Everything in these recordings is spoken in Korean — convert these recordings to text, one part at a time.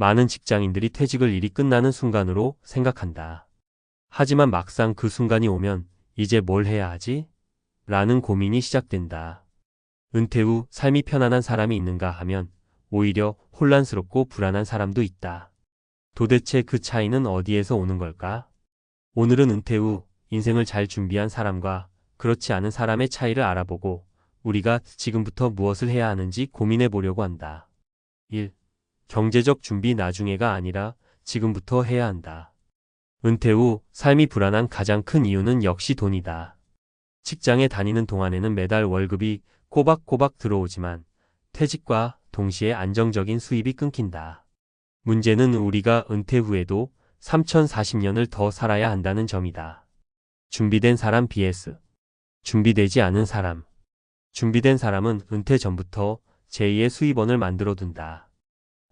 많은 직장인들이 퇴직을 일이 끝나는 순간으로 생각한다. 하지만 막상 그 순간이 오면 이제 뭘 해야 하지? 라는 고민이 시작된다. 은퇴 후 삶이 편안한 사람이 있는가 하면 오히려 혼란스럽고 불안한 사람도 있다. 도대체 그 차이는 어디에서 오는 걸까? 오늘은 은퇴 후 인생을 잘 준비한 사람과 그렇지 않은 사람의 차이를 알아보고 우리가 지금부터 무엇을 해야 하는지 고민해 보려고 한다. 1. 경제적 준비 나중에가 아니라 지금부터 해야 한다. 은퇴 후 삶이 불안한 가장 큰 이유는 역시 돈이다. 직장에 다니는 동안에는 매달 월급이 꼬박꼬박 들어오지만 퇴직과 동시에 안정적인 수입이 끊긴다. 문제는 우리가 은퇴 후에도 3040년을 더 살아야 한다는 점이다. 준비된 사람 vs 준비되지 않은 사람. 준비된 사람은 은퇴 전부터 제2의 수입원을 만들어 둔다.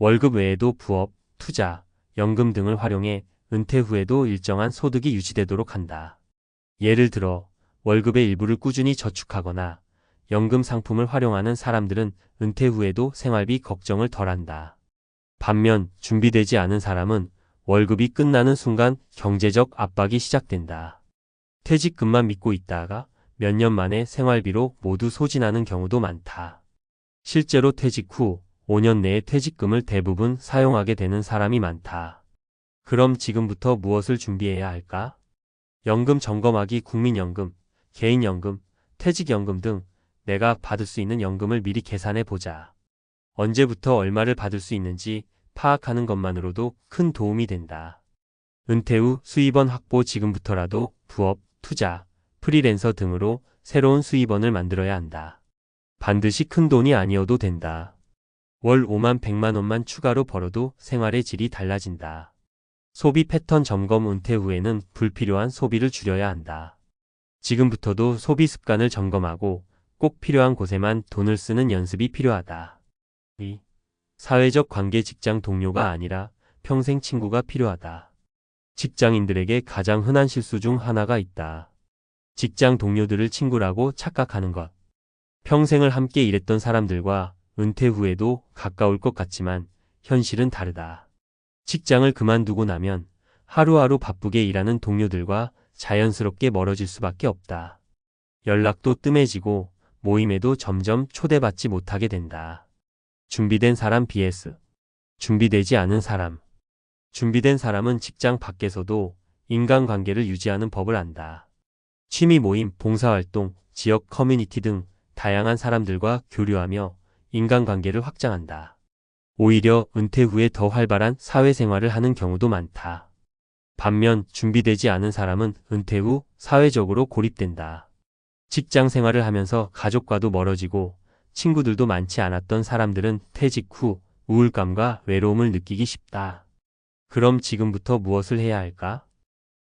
월급 외에도 부업, 투자, 연금 등을 활용해 은퇴 후에도 일정한 소득이 유지되도록 한다. 예를 들어 월급의 일부를 꾸준히 저축하거나 연금 상품을 활용하는 사람들은 은퇴 후에도 생활비 걱정을 덜한다. 반면 준비되지 않은 사람은 월급이 끝나는 순간 경제적 압박이 시작된다. 퇴직금만 믿고 있다가 몇 년 만에 생활비로 모두 소진하는 경우도 많다. 실제로 퇴직 후 5년 내에 퇴직금을 대부분 사용하게 되는 사람이 많다. 그럼 지금부터 무엇을 준비해야 할까? 연금 점검하기, 국민연금, 개인연금, 퇴직연금 등 내가 받을 수 있는 연금을 미리 계산해 보자. 언제부터 얼마를 받을 수 있는지 파악하는 것만으로도 큰 도움이 된다. 은퇴 후 수입원 확보, 지금부터라도 부업, 투자, 프리랜서 등으로 새로운 수입원을 만들어야 한다. 반드시 큰 돈이 아니어도 된다. 월 5만 100만 원만 추가로 벌어도 생활의 질이 달라진다. 소비 패턴 점검, 은퇴 후에는 불필요한 소비를 줄여야 한다. 지금부터도 소비 습관을 점검하고 꼭 필요한 곳에만 돈을 쓰는 연습이 필요하다. 2. 사회적 관계, 직장 동료가 아니라 평생 친구가 필요하다. 직장인들에게 가장 흔한 실수 중 하나가 있다. 직장 동료들을 친구라고 착각하는 것. 평생을 함께 일했던 사람들과 은퇴 후에도 가까울 것 같지만 현실은 다르다. 직장을 그만두고 나면 하루하루 바쁘게 일하는 동료들과 자연스럽게 멀어질 수밖에 없다. 연락도 뜸해지고 모임에도 점점 초대받지 못하게 된다. 준비된 사람 vs 준비되지 않은 사람. 준비된 사람은 직장 밖에서도 인간관계를 유지하는 법을 안다. 취미 모임, 봉사활동, 지역 커뮤니티 등 다양한 사람들과 교류하며 인간관계를 확장한다. 오히려 은퇴 후에 더 활발한 사회생활을 하는 경우도 많다. 반면 준비되지 않은 사람은 은퇴 후 사회적으로 고립된다. 직장 생활을 하면서 가족과도 멀어지고 친구들도 많지 않았던 사람들은 퇴직 후 우울감과 외로움을 느끼기 쉽다. 그럼 지금부터 무엇을 해야 할까?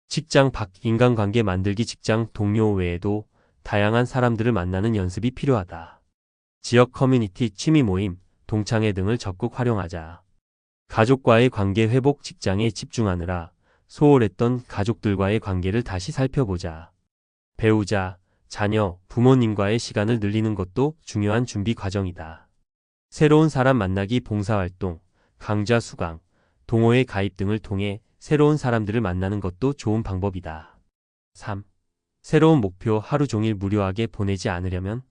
직장 밖 인간관계 만들기. 직장 동료 외에도 다양한 사람들을 만나는 연습이 필요하다. 지역 커뮤니티, 취미 모임, 동창회 등을 적극 활용하자. 가족과의 관계 회복. 직장에 집중하느라 소홀했던 가족들과의 관계를 다시 살펴보자. 배우자, 자녀, 부모님과의 시간을 늘리는 것도 중요한 준비 과정이다. 새로운 사람 만나기, 봉사활동, 강좌 수강, 동호회 가입 등을 통해 새로운 사람들을 만나는 것도 좋은 방법이다. 3. 새로운 목표. 하루 종일 무료하게 보내지 않으려면?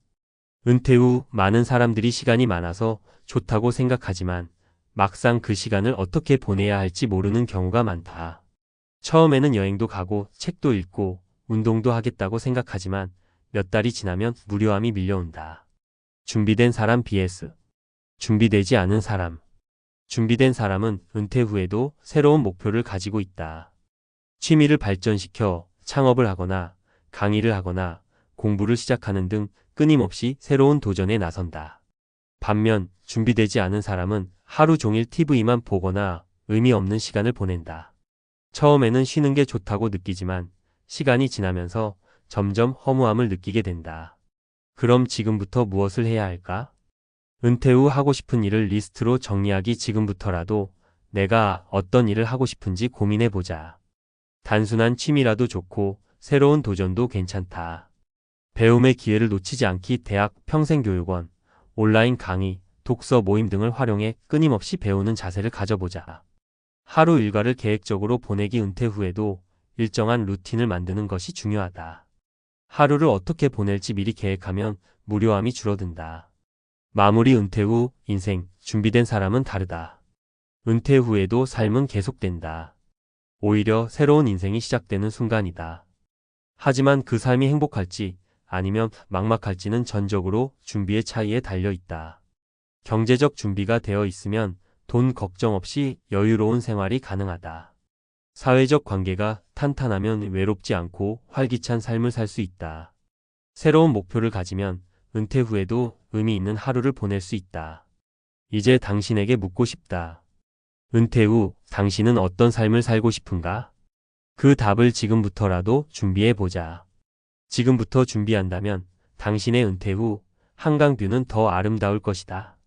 은퇴 후 많은 사람들이 시간이 많아서 좋다고 생각하지만 막상 그 시간을 어떻게 보내야 할지 모르는 경우가 많다. 처음에는 여행도 가고 책도 읽고 운동도 하겠다고 생각하지만 몇 달이 지나면 무료함이 밀려온다. 준비된 사람 vs 준비되지 않은 사람. 준비된 사람은 은퇴 후에도 새로운 목표를 가지고 있다. 취미를 발전시켜 창업을 하거나 강의를 하거나 공부를 시작하는 등 끊임없이 새로운 도전에 나선다. 반면 준비되지 않은 사람은 하루 종일 TV만 보거나 의미 없는 시간을 보낸다. 처음에는 쉬는 게 좋다고 느끼지만 시간이 지나면서 점점 허무함을 느끼게 된다. 그럼 지금부터 무엇을 해야 할까? 은퇴 후 하고 싶은 일을 리스트로 정리하기. 지금부터라도 내가 어떤 일을 하고 싶은지 고민해보자. 단순한 취미라도 좋고 새로운 도전도 괜찮다. 배움의 기회를 놓치지 않기. 대학, 평생교육원, 온라인 강의, 독서 모임 등을 활용해 끊임없이 배우는 자세를 가져보자. 하루 일과를 계획적으로 보내기. 은퇴 후에도 일정한 루틴을 만드는 것이 중요하다. 하루를 어떻게 보낼지 미리 계획하면 무료함이 줄어든다. 마무리. 은퇴 후 인생, 준비된 사람은 다르다. 은퇴 후에도 삶은 계속된다. 오히려 새로운 인생이 시작되는 순간이다. 하지만 그 삶이 행복할지 아니면 막막할지는 전적으로 준비의 차이에 달려 있다. 경제적 준비가 되어 있으면 돈 걱정 없이 여유로운 생활이 가능하다. 사회적 관계가 탄탄하면 외롭지 않고 활기찬 삶을 살 수 있다. 새로운 목표를 가지면 은퇴 후에도 의미 있는 하루를 보낼 수 있다. 이제 당신에게 묻고 싶다. 은퇴 후 당신은 어떤 삶을 살고 싶은가? 그 답을 지금부터라도 준비해보자. 지금부터 준비한다면 당신의 은퇴 후 한강뷰는 더 아름다울 것이다.